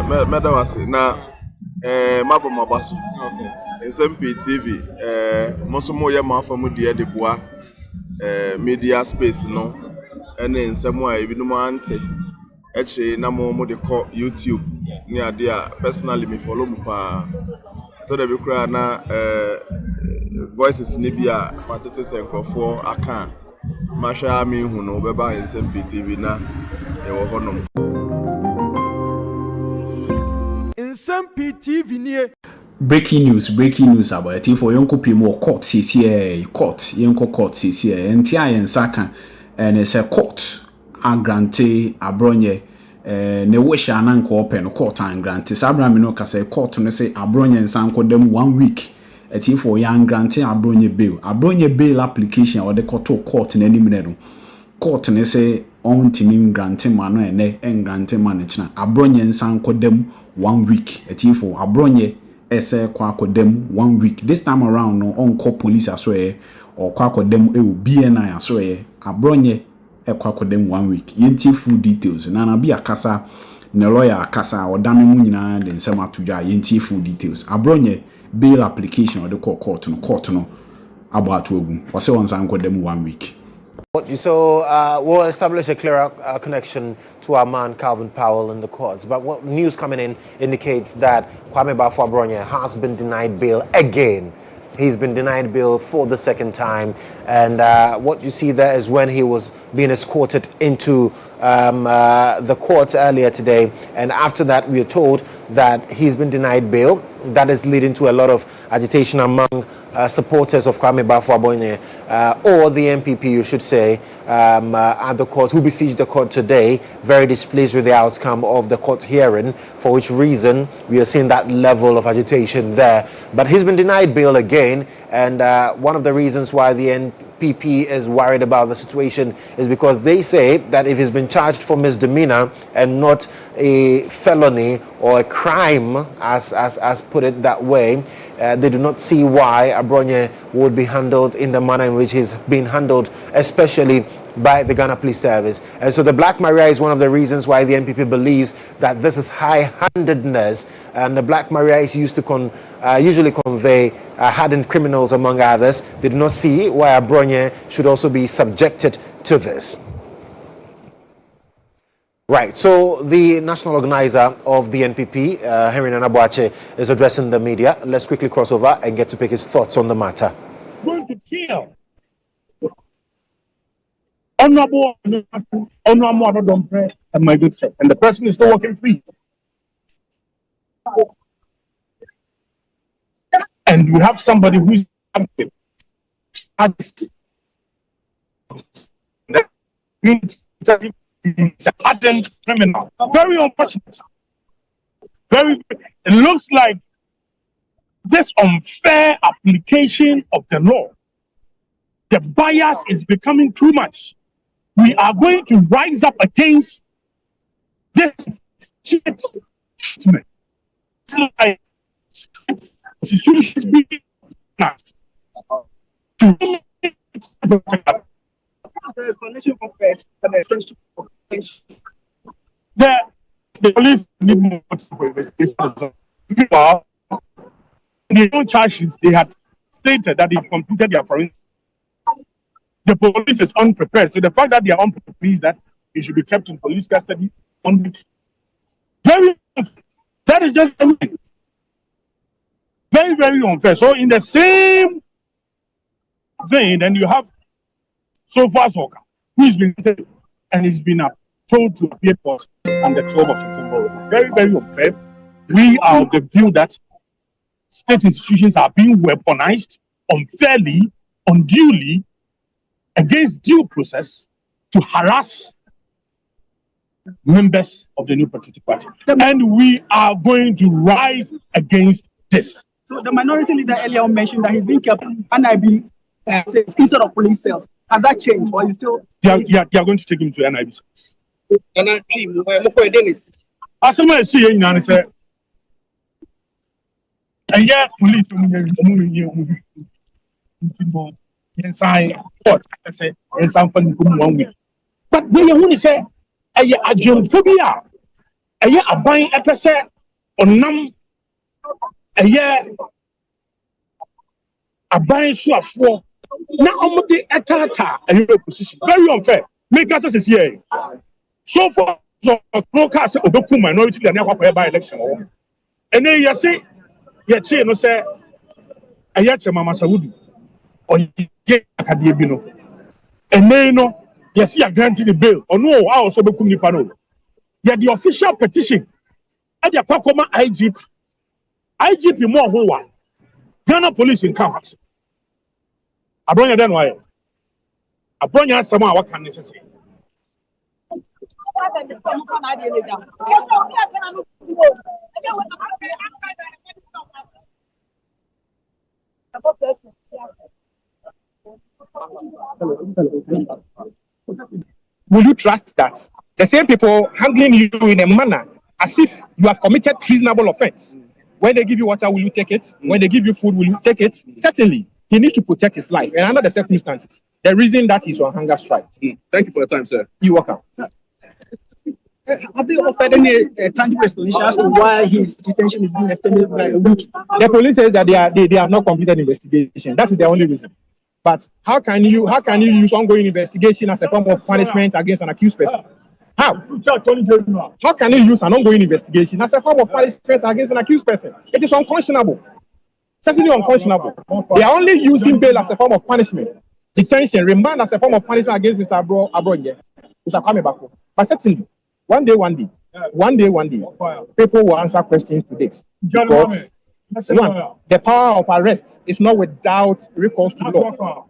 medawase na mabo mabaso. Okay. Nsem-Pii TV mosomo ye mafamu de boa media space no ene nsemu a ebinom ante eche na mo de call YouTube ni ade a personally me follow mu pa to de be kura na voices ni bia patete senkofo aka mahwa me hu no beba Nsem-Pii TV na e wo honom Nsem-Pii TV nie Breaking news about it for young people court CCA court yenko court CCA entia yensaka and it's a court a grante Abronye ne wish ananko open court and grante Abraham no ka say court no say Abronye nsanko dem 1 week eti for young grante Abronye bail application or the court na anim no court ne say on timim grante mano ene en grante management Abronye nsanko dem 1 week eti for Abronye ese kwa kodem 1 week this time around no on call police asoe or kwa kodem e BNI asoe Abronye kwa kodem 1 week yenti full details na bi akasa ne lawyer akasa odane mu nyina de nsem atodwa yenti full details Abronye bail application or the court no about ogun o se won san kodem 1 week. So we'll establish a clearer connection to our man Calvin Powell in the courts. But what news coming in indicates that Kwame Abronye has been denied bail again. He's been denied bail for the second time. And what you see there is when he was being escorted into the courts earlier today. And after that, we are told that he's been denied bail. That is leading to a lot of agitation among supporters of Kwame Abronye, or the NPP, you should say, at the court, who besieged the court today, very displeased with the outcome of the court hearing, for which reason we are seeing that level of agitation there. But he's been denied bail again, and one of the reasons why the NPP is worried about the situation is because they say that if he's been charged for misdemeanor and not a felony or a crime, as put it that way, they do not see why Abronye would be handled in the manner in which he's been handled, especially by the Ghana Police Service. And so the Black Maria is one of the reasons why the NPP believes that this is high-handedness, and the Black Maria is used to usually convey hardened criminals, among others. They do not see why Abronye should also be subjected to this. Right, so the national organizer of the NPP, Henry Nanabuache, is addressing the media. Let's quickly cross over and get to pick his thoughts on the matter. Going to kill honorable and my good friend, and the person is still working free. And we have somebody who's active. He's a hardened criminal. Very unfortunate. It looks like this unfair application of the law. The bias is becoming too much. We are going to rise up against this treatment. Like institutions being the police need more investigation. Meanwhile, in their own charges, they had stated that they've completed their forensic. The police is unprepared. So the fact that they are unprepared means that they should be kept in police custody 1 week. That is just very, very unfair. So in the same vein, then you have so far Soka, who's been and he's been told to appear court on the 12th of September. It's very, very unfair. We are of the view that state institutions are being weaponized unfairly, unduly, against due process to harass members of the New Patriotic Party. And we are going to rise against this. So the minority leader earlier on mentioned that he's being kept NIB instead of police cells. Has that changed, or is still? They are going to take him to NIB. As I say, you say, and yeah, police inside court. I say, in some fun 1 week. But when you say, a adjophobia, a buying a person Onam a year a buying so for now the etata a position. Very unfair. Make us a year. So far, so broadcast Odoku minority than never by election. And then you say, you no say, a yacha Mama Saudi or Yakadibino. And then no, you see, a granted the bill or no, I also become the panel. Yet the official petition at the Pakoma IGP more who one. Ghana police in campus. Abronye then why? Abronye has someone what can necessary. Will you trust that the same people handling you in a manner as if you have committed treasonable offense? When they give you water, will you take it? When they give you food, will you take it? Certainly, he needs to protect his life. And under the circumstances, the reason that he's on hunger strike. Thank you for your time, sir. You're welcome. Have they offered any tangible explanation as to why his detention is being extended by a week? The police says that they have not completed investigation. That is the only reason. But how can you use ongoing investigation as a form of punishment against an accused person? How? How can you use an ongoing investigation as a form of punishment against an accused person? It is unconscionable. Certainly unconscionable. They are only using bail as a form of punishment. Detention, remand as a form of punishment against Mr. Abronye, Mr. Kwame. But certainly, one day, people will answer questions to this. Because, one, the power of arrest is not without recourse to law.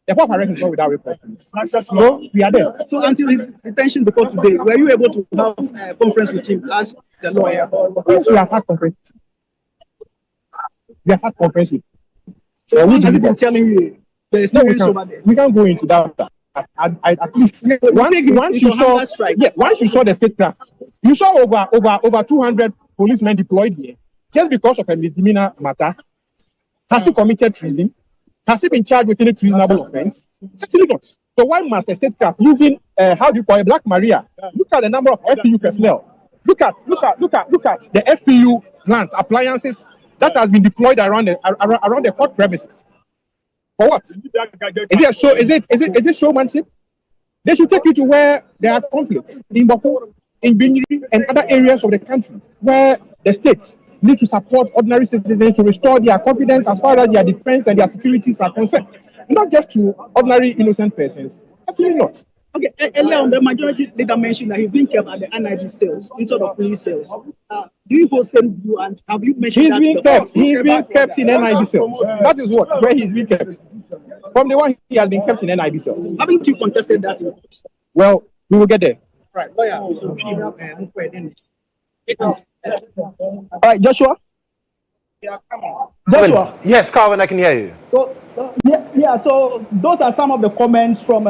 The power of arrest is not without recourse to law. So, we are there. So until his detention before today, were you able to have a conference with him as the lawyer? Yes, we have had conference. We have had conference with him. So what has he been telling you? There is no reason over there. We can't go into that. At least once you saw the statecraft, you saw over 200 policemen deployed here just because of a misdemeanor matter. Has he committed treason? Has he been charged with any treasonable offense? Certainly not. So why must the statecraft using Black Maria? Look at the number of FPU personnel. Look at the FPU plants, appliances that has been deployed around the court premises. For what? Is it showmanship? They should take you to where there are conflicts in Boko, in Binyiri, and other areas of the country where the states need to support ordinary citizens to restore their confidence as far as their defense and their securities are concerned. Not just to ordinary innocent persons. Actually not. Okay, earlier on, the majority leader mentioned that he's being kept at the NIB cells instead of police cells. Do you hold same view, and have you mentioned that? He's being kept in NIB cells. That is where he's being kept. From the one he has been kept in NIB cells. Haven't you contested that in court? Well, we will get there. Right. All right, Joshua. Joshua. Yes, Calvin, I can hear you. So, so those are some of the comments from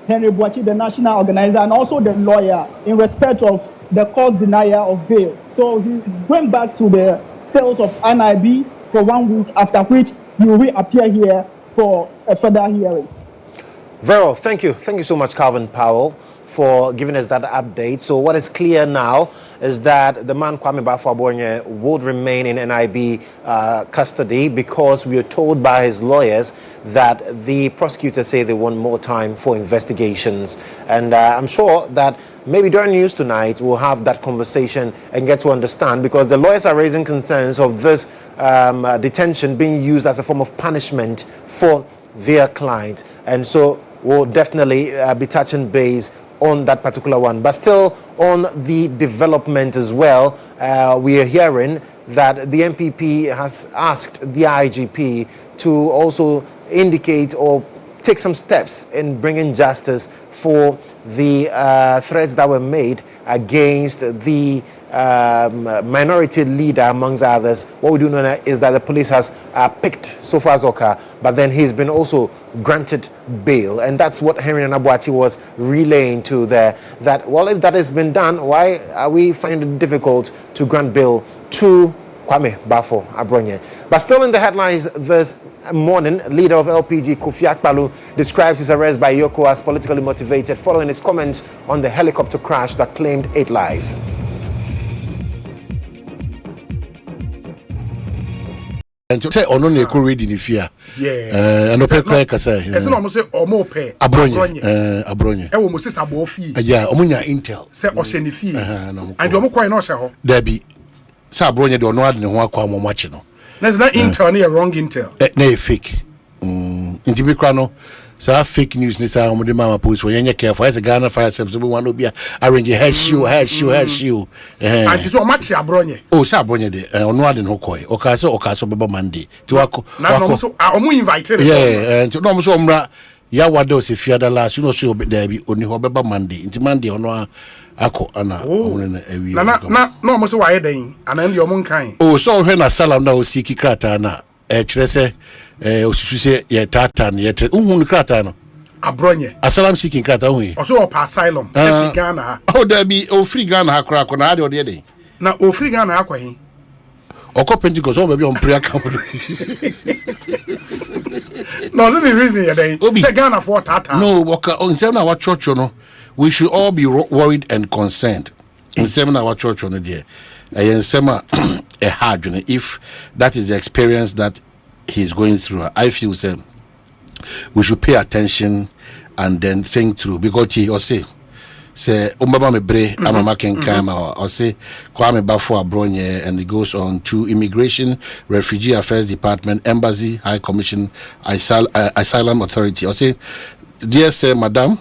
Henry Boachi, the national organizer, and also the lawyer in respect of the court's denial of bail. So he's going back to the cells of NIB for 1 week, after which he will reappear here for a further hearing. Very well. Thank you. Thank you so much, Calvin Powell, for giving us that update. So what is clear now is that the man Kwame Abronye would remain in NIB custody because we are told by his lawyers that the prosecutors say they want more time for investigations. And I'm sure that maybe during news tonight we'll have that conversation and get to understand, because the lawyers are raising concerns of this detention being used as a form of punishment for their client. And so we'll definitely be touching base on that particular one. But still on the development as well, we are hearing that the MPP has asked the IGP to also indicate or take some steps in bringing justice for the threats that were made against the minority leader, amongst others. What we do know is that the police has picked Sofa Zoka, but then he's been also granted bail. And that's what Henry Nanabuachi was relaying to there, that, well, if that has been done, why are we finding it difficult to grant bail to Kwame Abronye? But still in the headlines this morning, leader of LPG Kofi Akpalu describes his arrest by Yoko as politically motivated following his comments on the helicopter crash that claimed 8 lives. And to say ono na ko ready ni fia. Yeah. And opekwa ka say. Ese no mo say omo pe. Abronye. E wo mo sisa bo fi. Yeah, omunya intel. Say o hye ni fi. And omo kwai na o hye ho. Dabi. Say Abronye de ono ade ne ho akwa mo machi no. Na intel na wrong intel. Na fake. Inti bi kra no. So fake news ni sa omo de mama post when you careful. As a Ghana fire service we want to be arrange head shoe. And so o machi Abronye. Oh, say Abronye de ono ade no koi. Okaso baba Monday. Ti wako. Na no so omo invited. Yeah, and no so omra ya wade o se fiada last you know so there be oni ho baba Monday. Nti Monday ono ako ana omo na ewi. Na no omo so wa yeden ana ndi omo nkan. Oh, so hwe na Asylum na o siki krata na kire se osusu se ye tata na ye uhun krata no Abronye Asylum seeking krata hu o so o pa Asylum free Ghana oh there be o free Ghana ha kra ko na ade o de na o free Ghana akwa hin oko Pentecost o be on prayer camp no so the reason ye dey say Ghana for tata no waka on say na our church no we should all be worried and concerned in say na our church no there ensema a hard if that is the experience that he's going through. I feel we should pay attention and then think through because he or say umbaba me bre amama kenkama or say kwame bafo Abronye and it goes on to Immigration Refugee Affairs Department, Embassy, High Commission, Asylum Authority or say dear sir madam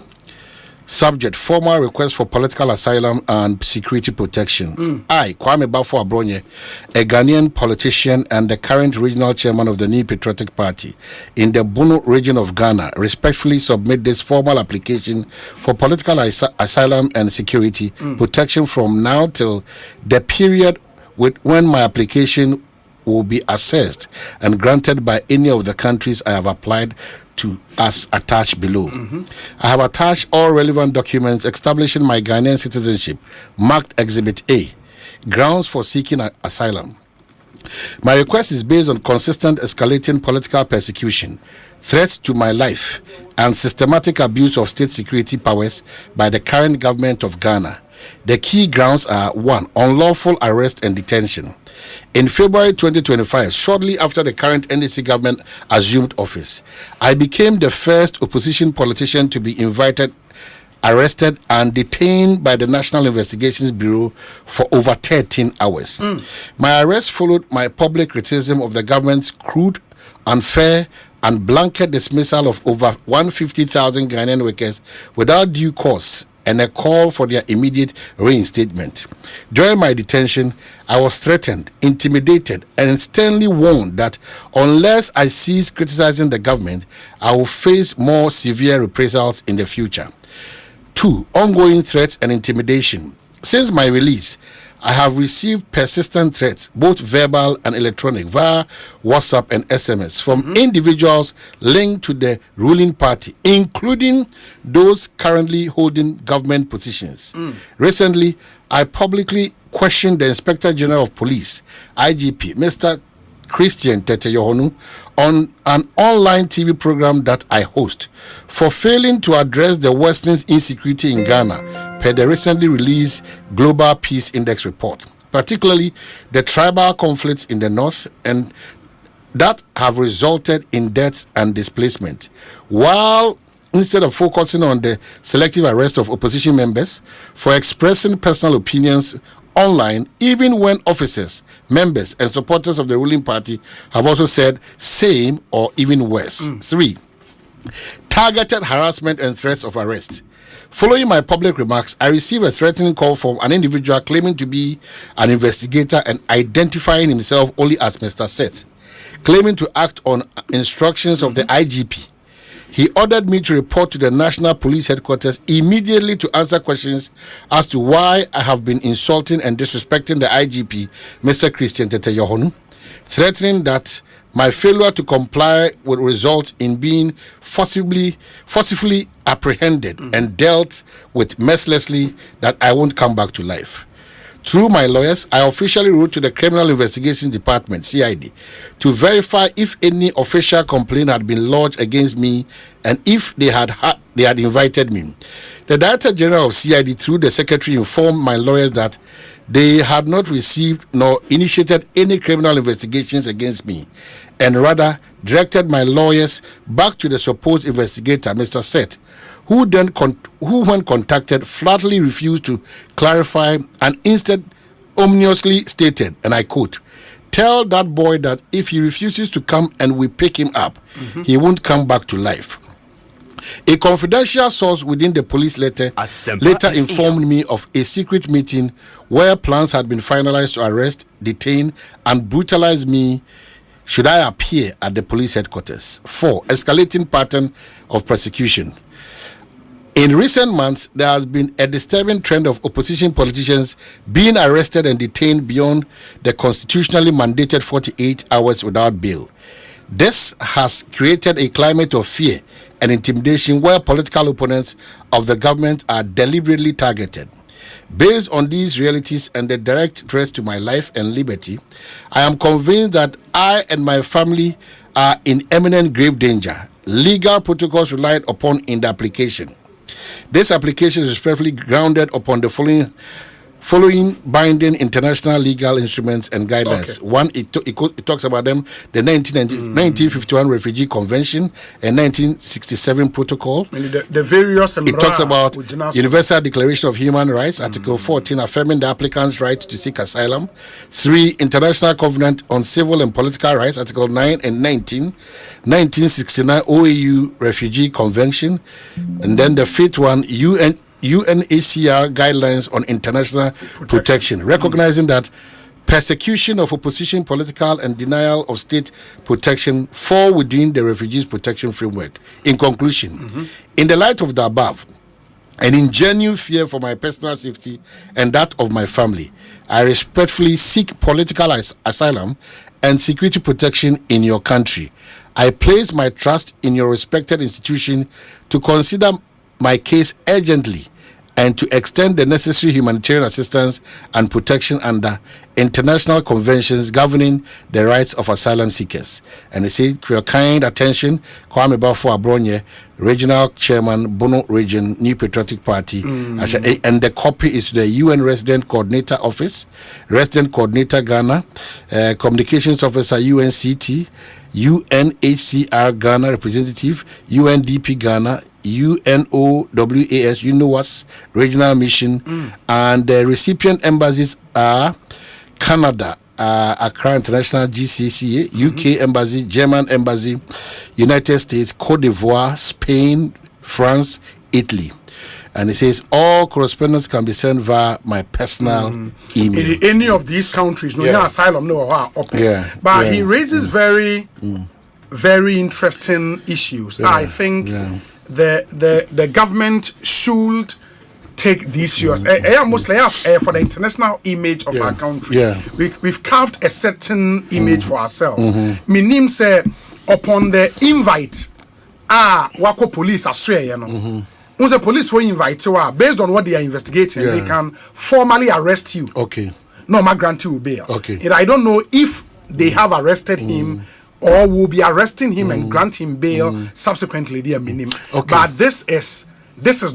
subject formal request for political asylum and security protection. I, Kwame Bafo Abronye, a Ghanaian politician and the current regional chairman of the New Patriotic Party in the Bono region of Ghana, respectfully submit this formal application for political asylum and security protection from now till the period when my application will be assessed and granted by any of the countries I have applied to as attached below. I have attached all relevant documents establishing my Ghanaian citizenship, marked Exhibit A, grounds for seeking asylum. My request is based on consistent escalating political persecution, threats to my life, and systematic abuse of state security powers by the current government of Ghana. The key grounds are 1. Unlawful arrest and detention. In February 2025, shortly after the current NDC government assumed office, I became the first opposition politician to be invited, arrested, and detained by the National Investigations Bureau for over 13 hours. My arrest followed my public criticism of the government's crude, unfair, and blanket dismissal of over 150,000 Ghanaian workers without due cause and a call for their immediate reinstatement. During my detention, I was threatened, intimidated, and sternly warned that unless I cease criticizing the government, I will face more severe reprisals in the future. 2. Ongoing threats and intimidation. Since my release, I have received persistent threats, both verbal and electronic, via WhatsApp and SMS from individuals linked to the ruling party, including those currently holding government positions. Recently, I publicly questioned the Inspector General of Police, IGP, Mr. Christian Tete Yohonu, on an online TV program that I host for failing to address the worsening insecurity in Ghana per the recently released Global Peace Index report, particularly the tribal conflicts in the north and that have resulted in deaths and displacement. While instead of focusing on the selective arrest of opposition members for expressing personal opinions online, even when officers, members, and supporters of the ruling party have also said same or even worse. 3. Targeted harassment and threats of arrest. Following my public remarks, I received a threatening call from an individual claiming to be an investigator and identifying himself only as Mr. Seth, claiming to act on instructions of the IGP. He ordered me to report to the National Police Headquarters immediately to answer questions as to why I have been insulting and disrespecting the IGP, Mr. Christian Tete Yohonu, threatening that my failure to comply would result in being forcibly apprehended and dealt with mercilessly, that I won't come back to life. Through my lawyers, I officially wrote to the Criminal Investigations Department, CID, to verify if any official complaint had been lodged against me and if they had invited me. The Director General of CID, through the Secretary, informed my lawyers that They had not received nor initiated any criminal investigations against me, and rather directed my lawyers back to the supposed investigator, Mr. Seth, who when contacted, flatly refused to clarify and instead ominously stated, and I quote, "Tell that boy that if he refuses to come and we pick him up, he won't come back to life." A confidential source within the police later informed me of a secret meeting where plans had been finalized to arrest, detain, and brutalize me should I appear at the police headquarters. 4. Escalating pattern of persecution. In recent months, there has been a disturbing trend of opposition politicians being arrested and detained beyond the constitutionally mandated 48 hours without bail. This has created a climate of fear and intimidation where political opponents of the government are deliberately targeted. Based on these realities and the direct threats to my life and liberty, I am convinced that I and my family are in imminent grave danger. Legal protocols relied upon in the application. This application is respectfully grounded upon the following binding international legal instruments and guidelines. Okay. One, it talks about them, the 1951 Refugee Convention and 1967 Protocol. The various it talks about Universal Declaration of Human Rights, Article 14, affirming the applicant's right to seek asylum. 3, International Covenant on Civil and Political Rights, Article 9 and 19. 1969 OAU Refugee Convention. And then the 5th one, UNHCR guidelines on international protection, recognizing that persecution of opposition, political, and denial of state protection fall within the refugees protection framework. In conclusion, in the light of the above, and in genuine fear for my personal safety and that of my family, I respectfully seek political asylum and security protection in your country. I place my trust in your respected institution to consider my case urgently and to extend the necessary humanitarian assistance and protection under international conventions governing the rights of asylum seekers. And they say, for your kind attention, Kwame Bafo Abronye, Regional Chairman, Bono Region, New Patriotic Party. And the copy is to the UN Resident Coordinator Office, Resident Coordinator Ghana, Communications Officer UNCT, UNHCR Ghana Representative, UNDP Ghana, UNOWAS Regional Mission, and the recipient embassies are Canada, Accra International GCCA, UK Embassy, German Embassy, United States, Cote d'Ivoire, Spain, France, Italy. And it says all correspondence can be sent via my personal email. In any of these countries, no asylum, but he raises very interesting issues. I think the government should take these serious. Mostly for the international image of our country. We've carved a certain image for ourselves. Minim say upon the invite, wako police Australia, Once the police will invite you, based on what they are investigating, they can formally arrest you. Okay. No, ma grant you bail. Okay. And I don't know if they have arrested him or will be arresting him and grant him bail subsequently. They mean him. Okay. But this is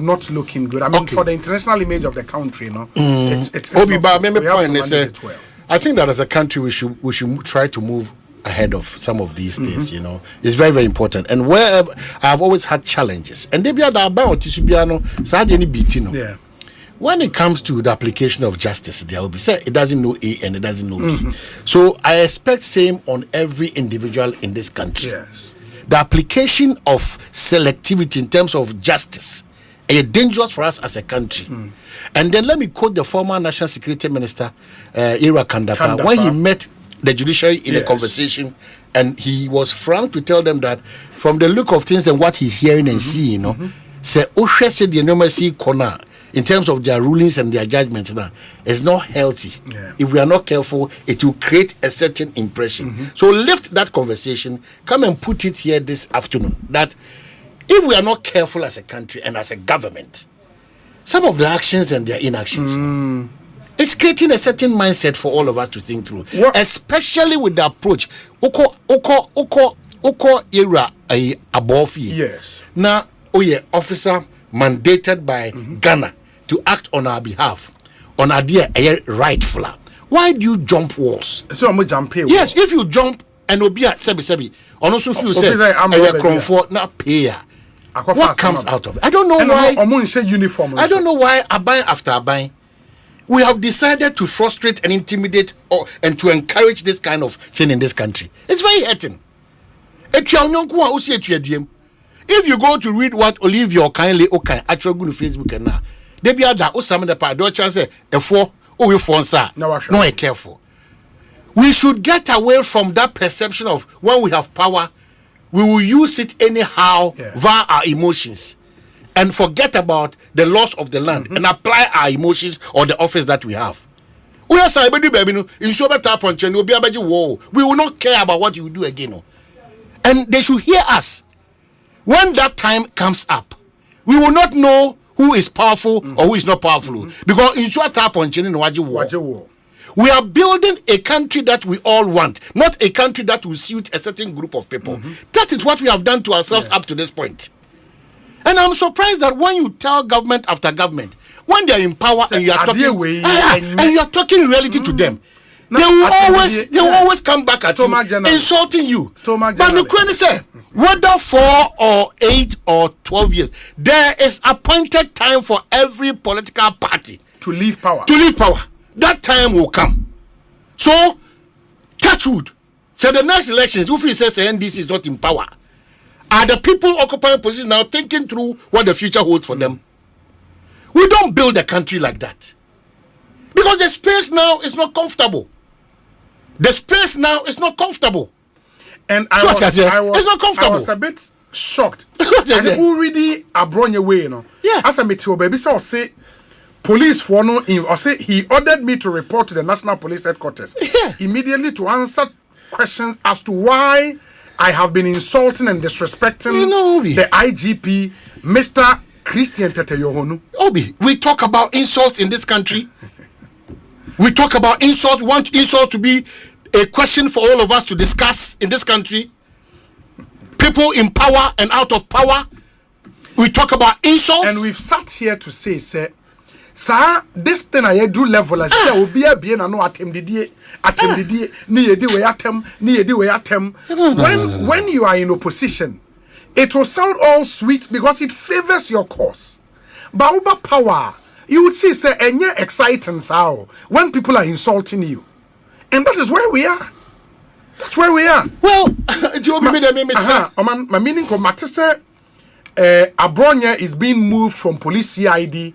not looking good. I mean, for the international image of the country, it's Obi, but we have to manage it well. I think that as a country we should try to move ahead of some of these things. It's very, very important. And wherever I've always had challenges, and they be about when it comes to the application of justice, there will be said it doesn't know A and it doesn't know B. So I expect same on every individual in this country. Yes. The application of selectivity in terms of justice is dangerous for us as a country. And then let me quote the former National Security Minister, Ira Kandapa, when he met the judiciary in a conversation, and he was frank to tell them that from the look of things and what he's hearing and seeing, say the in terms of their rulings and their judgments now is not healthy. If we are not careful, it will create a certain impression. So lift that conversation, come and put it here this afternoon, that if we are not careful as a country and as a government, some of the actions and their inactions, it's creating a certain mindset for all of us to think through, especially with the approach. Oko era above. Yes. Now, officer mandated by Ghana to act on our behalf. on idea rightful. Why do you jump walls? So I'm jump here. Yes, if you jump and obi at sebi on also feel say a comfort not pay. What comes out of it? I don't know why. Uniform. I don't know why aban after aban we have decided to frustrate and intimidate and to encourage this kind of thing in this country. It's very hurting. If you go to read what Olivia kindly actually go to Facebook and now they be ada osam the part don't chance a four we no careful. We should get away from that perception of when we have power we will use it anyhow via our emotions and forget about the loss of the land and apply our emotions or the office that we have. We are saying baby no in so better punch no be abaji war. We will not care about what you do again. And they should hear us. When that time comes up, we will not know who is powerful or who is not powerful. Because in short war. We are building a country that we all want, not a country that will suit a certain group of people. That is what we have done to ourselves up to this point. And I'm surprised that when you tell government after government, when they are in power and you are talking and you are talking reality to them, they will always come back at you, insulting you. But the question is, whether 4 or 8 or 12 years, there is appointed time for every political party to leave power. That time will come. So, touch wood. So the next elections, if he says NDC is not in power, are the people occupying positions now thinking through what the future holds for them? We don't build a country like that. Because the space now is not comfortable. And I was a bit shocked. And already Abronye way, you know. Yeah. As a meteor baby, so say police for no or say he ordered me to report to the National Police Headquarters immediately to answer questions as to why I have been insulting and disrespecting the IGP, Mr. Christian Tete Yohonu. Obi, we talk about insults in this country. We talk about insults. We want insults to be a question for all of us to discuss in this country. People in power and out of power. We talk about insults. And we've sat here to say, sir, this thing I do level as there will be a bien and no attempt when you are in opposition, it will sound all sweet because it favors your cause. But over power, you would say, sir, and you're exciting how when people are insulting you. And that is where we are. That's where we are. Well, do you my meaning of Matisse Abronye is being moved from police CID